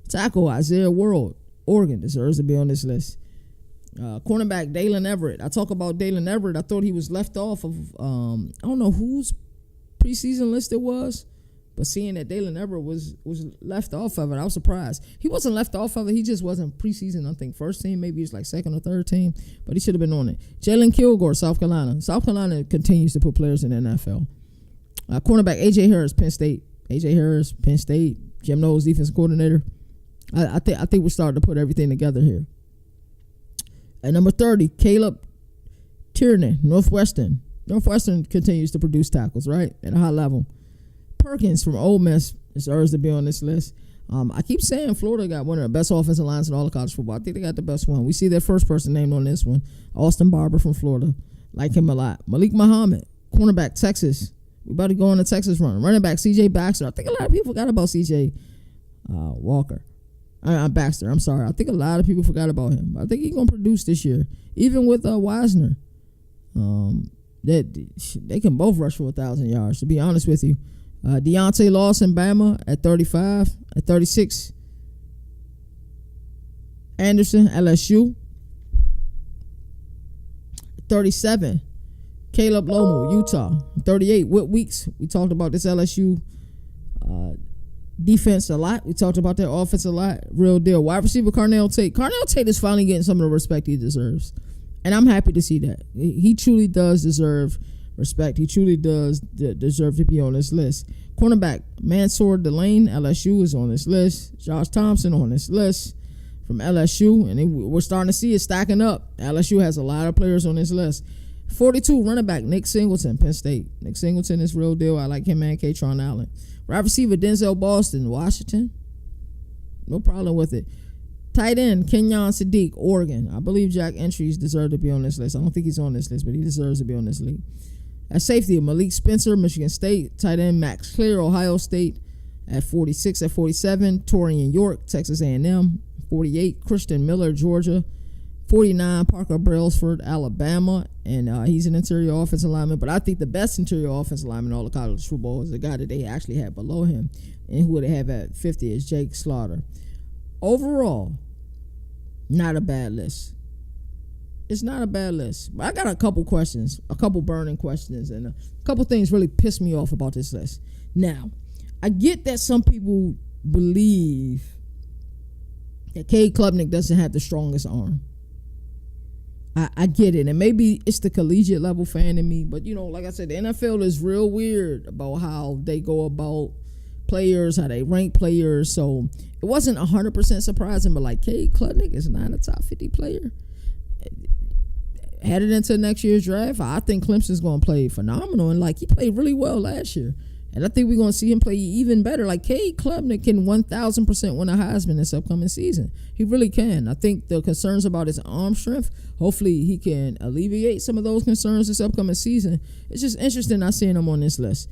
Tackle, Isaiah World, Oregon, deserves to be on this list. Cornerback Dalen Everett. I talk about Dalen Everett. I thought he was left off of, I don't know whose preseason list it was, but seeing that Dalen Everett was left off of it, I was surprised. He wasn't left off of it. He just wasn't preseason, I think, first team. Maybe he was like 2nd or 3rd team, but he should have been on it. Jalen Kilgore, South Carolina. South Carolina continues to put players in the NFL. Cornerback A.J. Harris, Penn State. A.J. Harris, Penn State. Jim Knowles, defensive coordinator. I think we're starting to put everything together here. At number 30, Caleb Tiernan, Northwestern. Northwestern continues to produce tackles, right, at a high level. Perkins from Ole Miss deserves to be on this list. I keep saying Florida got one of the best offensive lines in all of college football. I think they got the best one. We see their first person named on this one, Austin Barber from Florida. Like him a lot. Malik Muhammad, cornerback, Texas. We about to go on a Texas run. Running back, C.J. Baxter. I think a lot of people forgot about C.J. Baxter. I'm sorry. I think a lot of people forgot about him. I think he's going to produce this year. Even with Wisner. They can both rush for 1,000 yards, to be honest with you. Deontay Lawson, Bama, at 35. At 36, Anderson, LSU. 37, Caleb Lomo, Utah. 38, Whit Weeks. We talked about this LSU defense a lot. We talked about their offense a lot. Real deal. Wide receiver Carnell Tate. Carnell Tate is finally getting some of the respect he deserves. And I'm happy to see that. He truly does deserve respect. He truly does deserve to be on this list. Cornerback Mansour Delane, LSU, is on this list. Josh Thompson on this list from LSU. And we're starting to see it stacking up. LSU has a lot of players on this list. 42, running back Nick Singleton, Penn State. Nick Singleton is real deal. I like him and Katron Allen. Wide receiver Denzel Boston, Washington. No problem with it. Tight end Kenyon Sadiq, Oregon. I believe Jack Entries deserves to be on this list. I don't think he's on this list, but he deserves to be on this league. At safety, Malik Spencer, Michigan State. Tight end Max Clear, Ohio State. At 46, at 47, Torian York, Texas A&M. 48, Christian Miller, Georgia. 49, Parker Brailsford, Alabama, and he's an interior offensive lineman. But I think the best interior offensive lineman in all of college football is the guy that they actually have below him, and who they have at 50 is Jake Slaughter. Overall, not a bad list. It's not a bad list. But I got a couple questions, a couple burning questions, and a couple things really pissed me off about this list. Now, I get that some people believe that Cade Klubnik doesn't have the strongest arm. I get it, and maybe it's the collegiate level fan in me, but like I said, the NFL is real weird about how they go about players, how they rank players. So it wasn't 100% surprising, but like Cade Klubnik is not a top 50 player. Headed into next year's draft, I think Clemson's going to play phenomenal, and like he played really well last year. And I think we're going to see him play even better. Like Cade Klubnik can 1,000% win a Heisman this upcoming season. He really can. I think the concerns about his arm strength, hopefully he can alleviate some of those concerns this upcoming season. It's just interesting not seeing him on this list.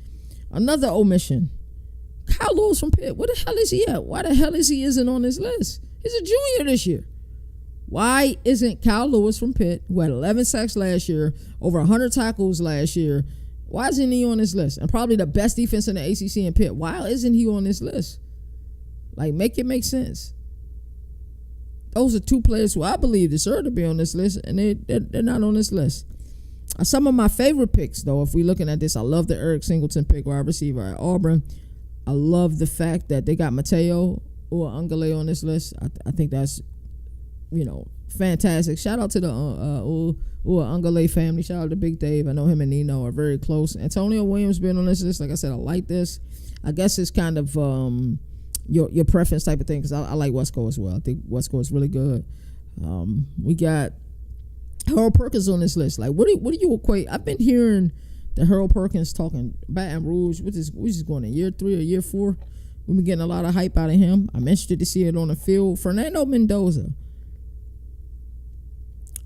Another omission. Kyle Lewis from Pitt. Where the hell is he at? Why the hell is he isn't on this list? He's a junior this year. Why isn't Kyle Lewis from Pitt, who had 11 sacks last year, over 100 tackles last year, why isn't he on this list? And probably the best defense in the ACC in Pitt. Why isn't he on this list? Like, make it make sense. Those are two players who I believe deserve to be on this list, and they're not on this list. Some of my favorite picks, though, if we're looking at this, I love the Eric Singleton pick, wide receiver at Auburn. I love the fact that they got Mateo Uiagalelei on this list. I think that's, fantastic. Shout out to the Uiagalelei family. Shout out to Big Dave. I know him and Nino are very close. Antonio Williams being on this list, like I said, I like this. I guess it's kind of your preference type of thing, because I like Wesco as well. I think Wesco is really good. We got Harold Perkins on this list. Like, what do you equate? I've been hearing the Harold Perkins talking Baton Rouge. Which is going in year 3 or year 4. We've been getting a lot of hype out of him. I'm interested to see it on the field. Fernando Mendoza.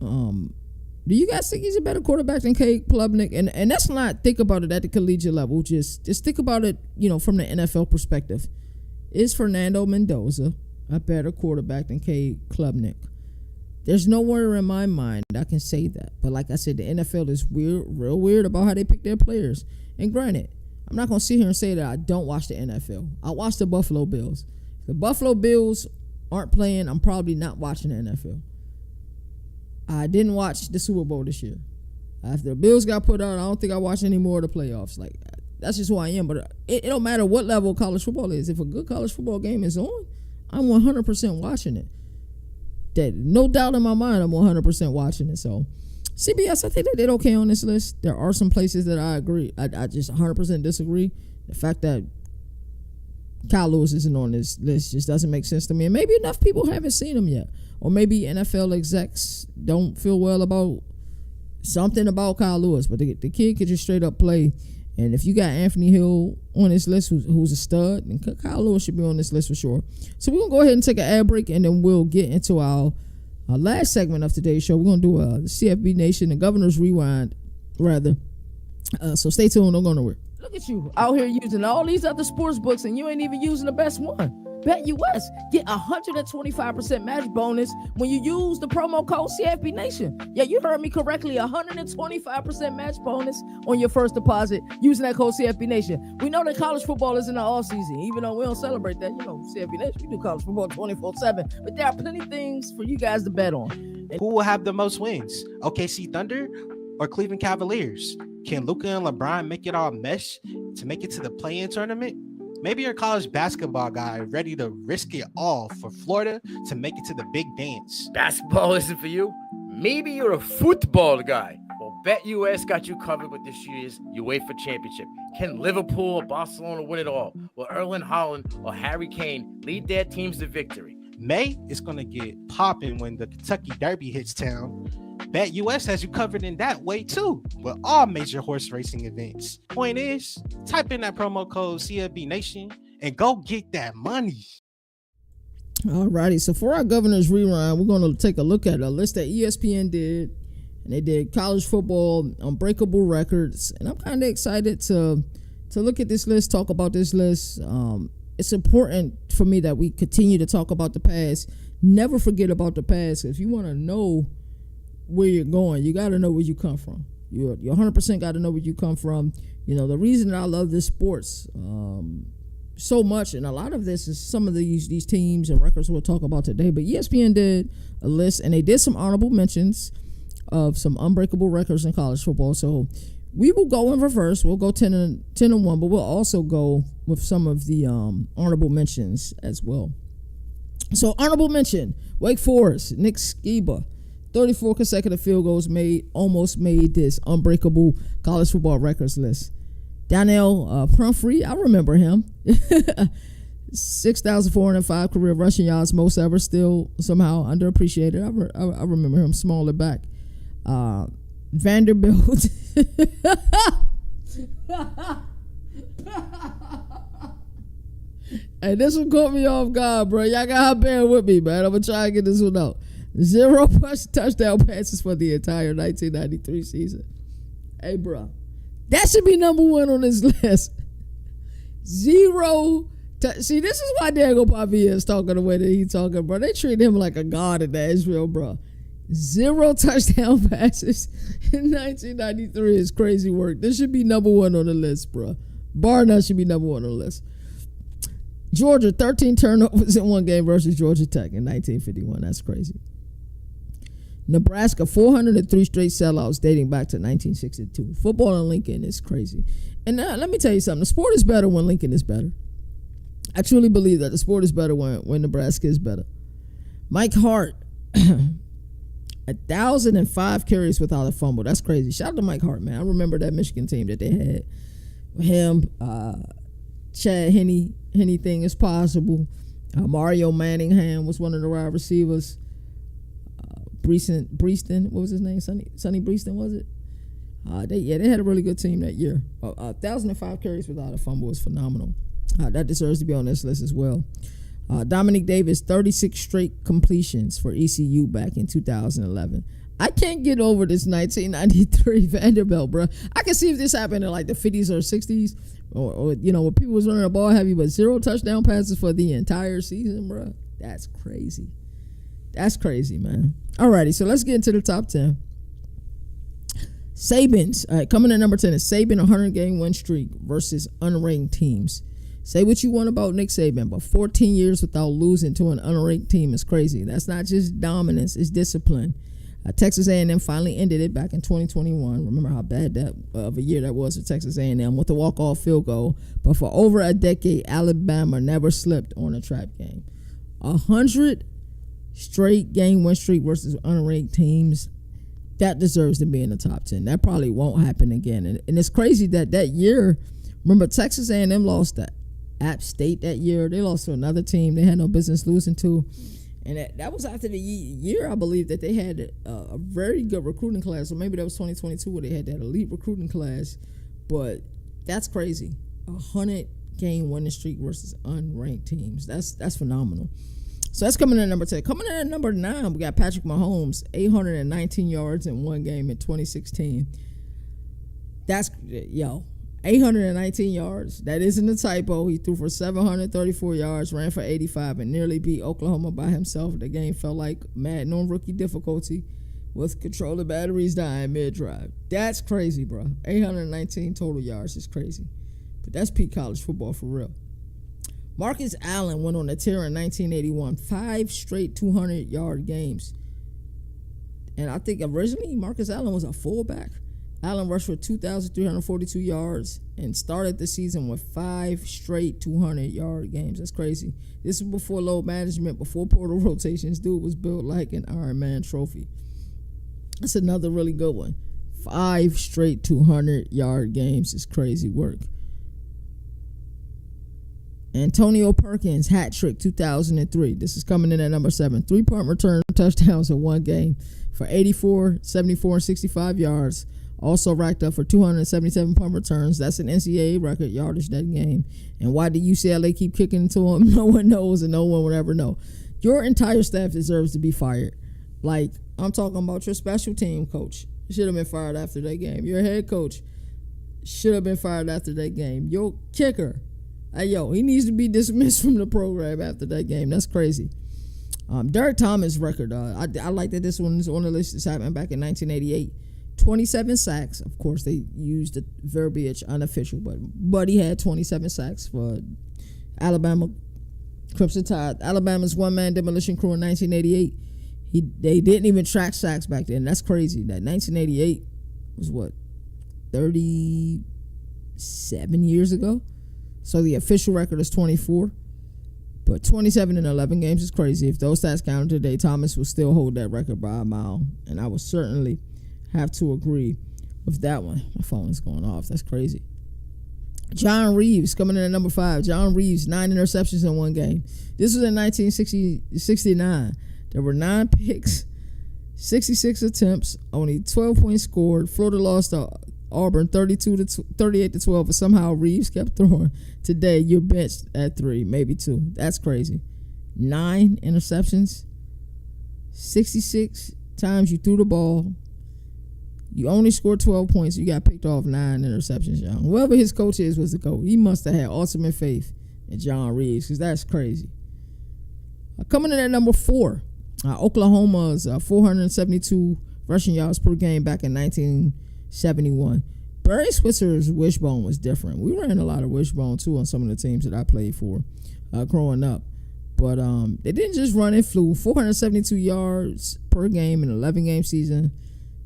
Do you guys think he's a better quarterback than Cade Klubnik? And let's not think about it at the collegiate level. Just think about it, from the NFL perspective. Is Fernando Mendoza a better quarterback than Cade Klubnik? There's nowhere in my mind I can say that. But like I said, the NFL is real weird about how they pick their players. And granted, I'm not going to sit here and say that I don't watch the NFL. I watch the Buffalo Bills. If the Buffalo Bills aren't playing, I'm probably not watching the NFL. I didn't watch the Super Bowl this year. After the Bills got put out, I don't think I watched any more of the playoffs. Like, that's just who I am. But it don't matter what level college football is. If a good college football game is on, I'm 100% watching it. That, no doubt in my mind, I'm 100% watching it. So, CBS, I think they did okay on this list. There are some places that I agree. I just 100% disagree. The fact that Kyle Lewis isn't on this list just doesn't make sense to me. And maybe enough people haven't seen him yet. Or maybe NFL execs don't feel well about something about Kyle Lewis. But the kid could just straight up play. And if you got Anthony Hill on this list, who's a stud, then Kyle Lewis should be on this list for sure. So we're going to go ahead and take an ad break, and then we'll get into our last segment of today's show. We're going to do the CFB Nation, the Governor's Rewind, rather. So stay tuned. Don't go nowhere. Look at you out here using all these other sports books, and you ain't even using the best one. BetUS. Get 125% match bonus when you use the promo code CFB Nation. Yeah, you heard me correctly. 125% match bonus on your first deposit using that code CFB Nation. We know that college football is in the off season, even though we don't celebrate that. CFB Nation, we do college football 24/7. But there are plenty of things for you guys to bet on. Who will have the most wins? OKC Thunder or Cleveland Cavaliers? Can Luka and LeBron make it all mesh to make it to the play-in tournament? Maybe you're a college basketball guy ready to risk it all for Florida to make it to the big dance. Basketball isn't for you? Maybe you're a football guy. Well, BetUS got you covered with this year's UEFA Championship. Can Liverpool or Barcelona win it all? Will Erling Haaland or Harry Kane lead their teams to victory? May is going to get popping when the Kentucky Derby hits town. BetUS has you covered in that way too, with all major horse racing events. Point is, type in that promo code CLB Nation and go get that money. Alrighty, so for our Governor's Rewind, we're going to take a look at a list that ESPN did, and they did college football unbreakable records, and I'm kind of excited to look at this list, talk about this list. It's important for me that we continue to talk about the past. Never forget about the past. If you want to know where you're going, you got to know where you come from. You 100% got to know where you come from. You know, the reason that I love this sports so much, and a lot of this is some of these teams and records we'll talk about today, but ESPN did a list, and they did some honorable mentions of some unbreakable records in college football. So we will go in reverse. We'll go 10 and 1, but we'll also go with some of the honorable mentions as well. So honorable mention, Wake Forest, Nick Skiba, 34 consecutive field goals made, almost made this unbreakable college football records list. Daniel Pumphrey, I remember him. 6,405 career rushing yards, most ever, still somehow underappreciated. I remember him smaller back. Vanderbilt. Hey, this one caught me off guard, bro. Y'all got to bear with me, man. I'm going to try and get this one out. 0 touchdown passes for the entire 1993 season. Hey, bro. That should be number one on this list. 0. See, this is why Diego Pavia is talking the way that he's talking, bro. They treat him like a god in Israel, bro. 0 touchdown passes in 1993 is crazy work. This should be number one on the list, bro. Bar none should be number one on the list. Georgia, 13 turnovers in one game versus Georgia Tech in 1951. That's crazy. Nebraska, 403 straight sellouts dating back to 1962. Football in Lincoln is crazy. And let me tell you something. The sport is better when Lincoln is better. I truly believe that the sport is better when Nebraska is better. Mike Hart, 1,005 carries without a fumble. That's crazy. Shout out to Mike Hart, man. I remember that Michigan team that they had. Him, Chad Henne thing is possible. Mario Manningham was one of the wide receivers. Breeston, what was his name? Sonny Breeston, was it? They had a really good team that year. 1,005 carries without a fumble was phenomenal. That deserves to be on this list as well. Dominic Davis, 36 straight completions for ECU back in 2011. I can't get over this 1993 Vanderbilt, bro. I can see if this happened in like the 50s or 60s, or you know, when people was running the ball heavy, but 0 touchdown passes for the entire season, bro. That's crazy. That's crazy, man. Alrighty, so let's get into the top 10. Saban's coming in number 10 is Saban 100-game win streak versus unranked teams. Say what you want about Nick Saban, but 14 years without losing to an unranked team is crazy. That's not just dominance, it's discipline. Texas A&M finally ended it back in 2021. Remember how bad that of a year that was for Texas A&M with the walk-off field goal. But for over a decade, Alabama never slipped on a trap game. 100 straight game win streak versus unranked teams, that deserves to be in the top 10. That probably won't happen again. And it's crazy that year, remember Texas A&M lost to App State that year. They lost to another team they had no business losing to. And that was after the year, I believe, that they had a very good recruiting class. Or maybe that was 2022 where they had that elite recruiting class. But that's crazy. 100-game winning streak versus unranked teams. That's phenomenal. So that's coming in at number 10. Coming in at number 9, we got Patrick Mahomes, 819 yards in one game in 2016. That's, 819 yards. That isn't a typo. He threw for 734 yards, ran for 85, and nearly beat Oklahoma by himself. The game felt like Madden on rookie difficulty with controller batteries dying mid-drive. That's crazy, bro. 819 total yards is crazy. But that's peak college football for real. Marcus Allen went on a tear in 1981, 5 straight 200-yard games. And I think originally Marcus Allen was a fullback. Allen rushed for 2,342 yards and started the season with 5 straight 200-yard games. That's crazy. This was before load management, before portal rotations. Dude was built like an Iron Man trophy. That's another really good one. 5 straight 200-yard games is crazy work. Antonio Perkins, hat trick 2003. This is coming in at number 7. 3-punt return touchdowns in one game for 84, 74, and 65 yards. Also racked up for 277 punt returns. That's an NCAA record yardage that game. And why did UCLA keep kicking to him? No one knows, and no one would ever know. Your entire staff deserves to be fired. Like, I'm talking about your special team coach. Should have been fired after that game. Your head coach should have been fired after that game. Your kicker, he needs to be dismissed from the program after that game. That's crazy. Derek Thomas' record, I like that this one is on the list. This happened back in 1988. 27 sacks. Of course, they used the verbiage unofficial, but he had 27 sacks for Alabama Crimson Tide. Alabama's one-man demolition crew in 1988. They didn't even track sacks back then. That's crazy. That 1988 was what, 37 years ago? So the official record is 24. But 27 in 11 games is crazy. If those stats counted today, Thomas will still hold that record by a mile. And I would certainly have to agree with that one. My phone is going off. That's crazy. John Reeves coming in at number 5. John Reeves, 9 interceptions in one game. This was in 1969. There were 9 picks, 66 attempts, only 12 points scored. Florida lost to Auburn 38-12, but somehow Reeves kept throwing. Today, you're benched at 3, maybe 2. That's crazy. 9 interceptions, 66 times you threw the ball. You only scored 12 points. You got picked off 9 interceptions, John. Whoever his coach is was the coach. He must have had ultimate faith in John Reeves, because that's crazy. Coming in at number 4, Oklahoma's 472 rushing yards per game back in 1971. Barry Switzer's wishbone was different. We ran a lot of wishbone, too, on some of the teams that I played for growing up. But they didn't just run, it flew. 472 yards per game in an 11-game season.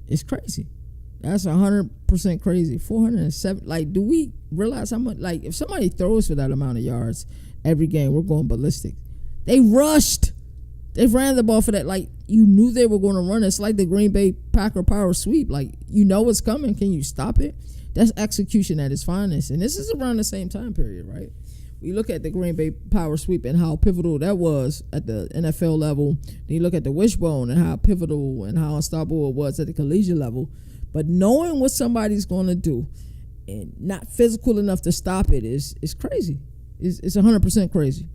It's crazy. That's 100% crazy. 407. Like, do we realize how much? Like, if somebody throws for that amount of yards every game, we're going ballistic. They rushed. They ran the ball for that. Like, you knew they were going to run. It's like the Green Bay Packer power sweep. Like, you know it's coming. Can you stop it? That's execution at its finest. And this is around the same time period, right? We look at the Green Bay power sweep and how pivotal that was at the NFL level. Then you look at the wishbone and how pivotal and how unstoppable it was at the collegiate level. But knowing what somebody's going to do and not physical enough to stop it is crazy. It's 100% crazy.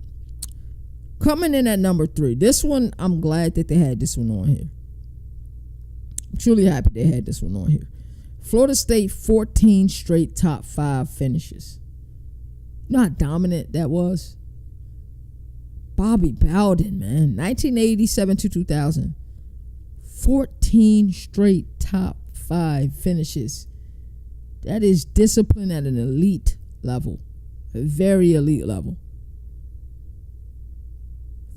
Coming in at number 3. This one, I'm glad that they had this one on here. I'm truly happy they had this one on here. Florida State, 14 straight top 5 finishes. You know how dominant that was? Bobby Bowden, man. 1987 to 2000. 14 straight top 5 finishes. That is discipline at an elite level. A very elite level.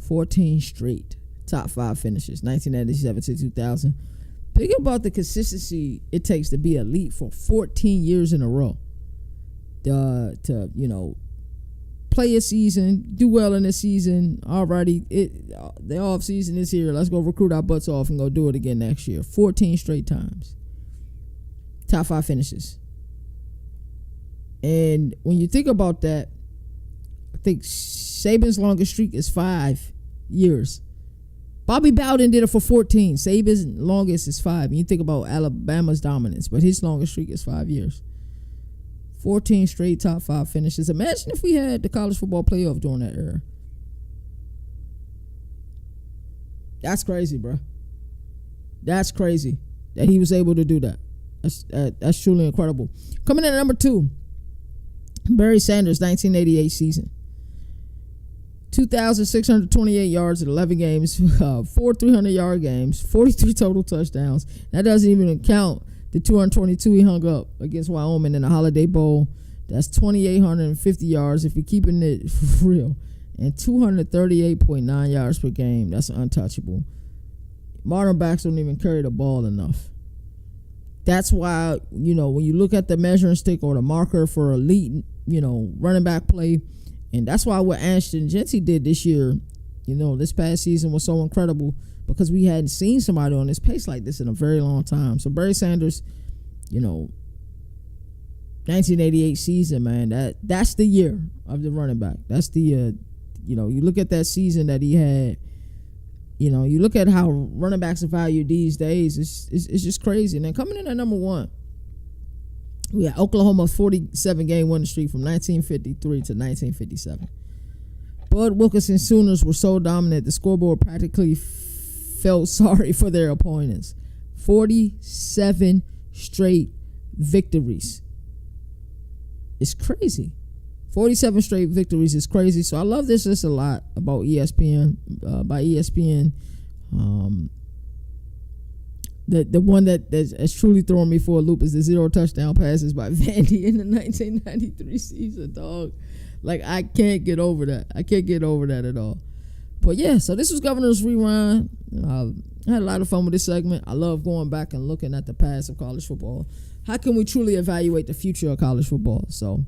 14 straight top 5 finishes. 1987 to 2000. Think about the consistency it takes to be elite for 14 years in a row. To play a season, do well in the season. Alrighty, the off season is here. Let's go recruit our butts off and go do it again next year. 14 straight times. Top 5 finishes. And when you think about that, I think Saban's longest streak is 5 years. Bobby Bowden did it for 14. Saban's longest is 5. And you think about Alabama's dominance, but his longest streak is 5 years. 14 straight top 5 finishes. Imagine if we had the college football playoff during that era. That's crazy, bro. That's crazy that he was able to do that. That's truly incredible. Coming in at number 2, Barry Sanders, 1988 season. 2,628 yards in 11 games, 4 300-yard games, 43 total touchdowns. That doesn't even count the 222 he hung up against Wyoming in the Holiday Bowl. That's 2,850 yards if you're keeping it for real. And 238.9 yards per game. That's untouchable. Modern backs don't even carry the ball enough. That's why, when you look at the measuring stick or the marker for elite, running back play, and that's why what Ashton Jeanty did this year, this past season was so incredible. because we hadn't seen somebody on this pace like this in a very long time. So Barry Sanders, 1988 season, man, that's the year of the running back. That's the you look at that season that he had. You look at how running backs are valued these days. It's just crazy. And then coming in at number 1, we had Oklahoma 47-game winning streak from 1953 to 1957. Bud Wilkinson Sooners were so dominant the scoreboard practically felt sorry for their opponents. 47 straight victories. It's crazy. 47 straight victories is crazy. So I love this a lot about ESPN, by ESPN. The one that's truly throwing me for a loop is the 0 touchdown passes by Vandy in the 1993 season, dog. Like, I can't get over that. I can't get over that at all. But yeah, so this was Governor's Rewind. I had a lot of fun with this segment. I love going back and looking at the past of college football. How can we truly evaluate the future of college football? So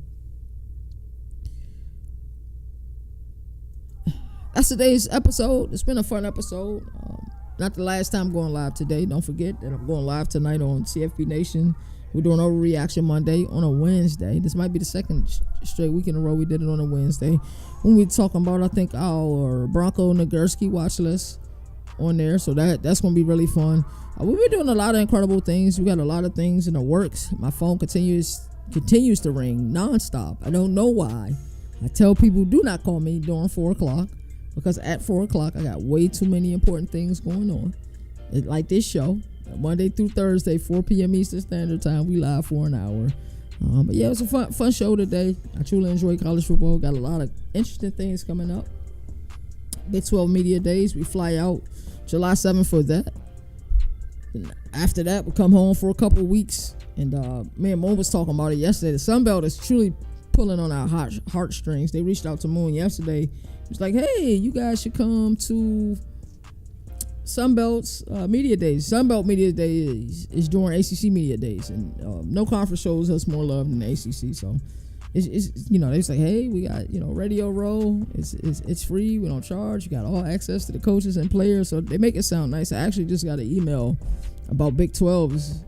that's today's episode. It's been a fun episode. Not the last time going live today. Don't forget that I'm going live tonight on CFB Nation. We're doing Overreaction Monday on a Wednesday. This might be the second straight week in a row we did it on a Wednesday. When we're talking about, I think, our Bronco Nagurski watch list on there. So that's going to be really fun. We've been doing a lot of incredible things. We got a lot of things in the works. My phone continues to ring nonstop. I don't know why. I tell people, do not call me during 4 o'clock. Because at 4 o'clock, I got way too many important things going on. Like this show, Monday through Thursday, 4 p.m. Eastern Standard Time. We live for an hour. But yeah, it was a fun show today. I truly enjoyed college football. Got a lot of interesting things coming up. Big 12 Media Days. We fly out July 7th for that. And after that, we come home for a couple of weeks. And me and Mo was talking about it yesterday. The Sun Belt is truly pulling on our heartstrings. They reached out to Moon yesterday. It's like, hey, you guys should come to Sunbelt's Media Days. Sunbelt Media Days is during ACC Media Days, and no conference shows us more love than the ACC. So it's they say, hey, we got Radio Row. It's free. We don't charge. You got all access to the coaches and players. So they make it sound nice. I actually just got an email about Big 12's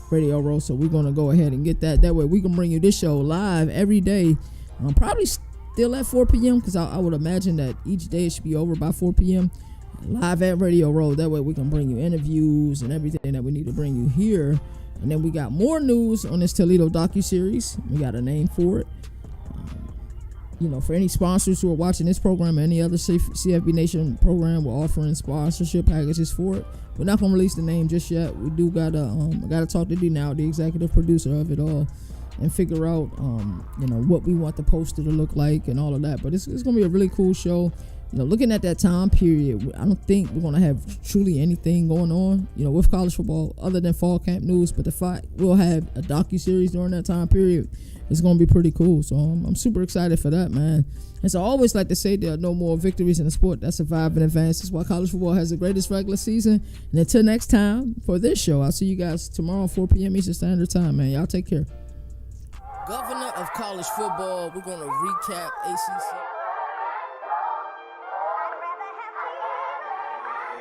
Radio Row, so we're gonna go ahead and get that. That way we can bring you this show live every day. Probably still at 4 p.m. because I would imagine that each day it should be over by 4 p.m. live at Radio Row. That way we can bring you interviews and everything that we need to bring you here. And then we got more news on this Toledo docuseries. We got a name for it. For any sponsors who are watching this program or any other CFB Nation program, we're offering sponsorship packages for it. We're not gonna release the name just yet. We do gotta talk to D now, the executive producer of it all, and figure out what we want the poster to look like and all of that. But it's gonna be a really cool show. Looking at that time period, I don't think we're gonna have truly anything going on with college football other than fall camp news. But the fact we'll have a docuseries during that time period is gonna be pretty cool. So I'm super excited for that, man. And so I always like to say there are no more victories in the sport that survive and advance. That's why college football has the greatest regular season. And until next time for this show, I'll see you guys tomorrow 4 p.m. Eastern Standard Time, man. Y'all take care. Governor of college football, we're going to recap ACC.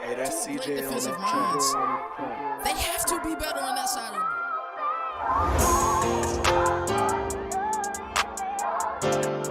Hey, that's Two CJ great on defensive that minds. track. They have to be better on that side of the ball.